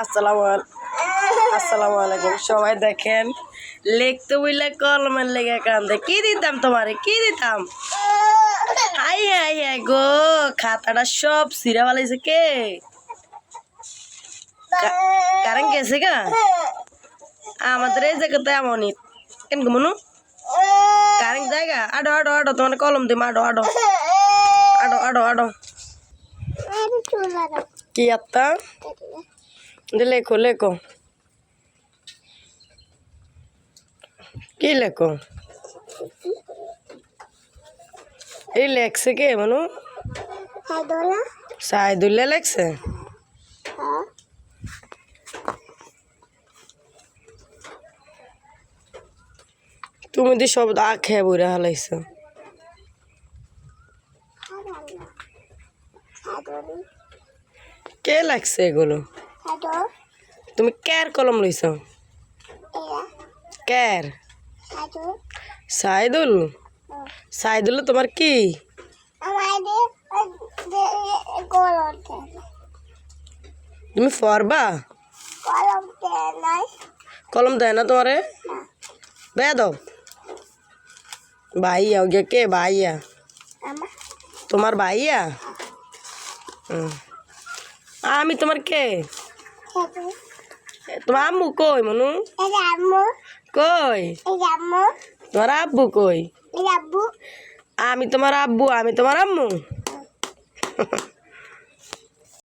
আসসালামু আলাইকুম সবাই দেখেন লিখতে বইলে কলমের লেগে কান্দে কি দিতাম তোমারে কি দিতাম হাই হাই হাই গো খাতাটা সব সিরা বালাইছে কে কারেন্ট গেছে গা আমাদের এই জায়গাতে এমনই কেন গো মনু কারেন্ট জায়গা আডো আডো আডো তোমার কলম দিম আডো আডো আডো আডো আডো কি আত্তা লেখো লেখো কি লেখো এই লেখছে কে মনু সাইদুল্লাহ লেখছে তুমি দি সব আখে বইরা হালাইছ কে লাগছে এগুলো তুমি কার কলম লইছ কার সাইদুল সাইদুল তোমার কি তুমি পড়বা কলম দেয় না তোমারে দেয়া দাও ভাইয়া গে কে ভাইয়া তোমার ভাইয়া আমি তোমার কে তোমার আম্মু কই মনু কই তোমার আব্বু কই আমি তোমার আব্বু আমি তোমার আম্মু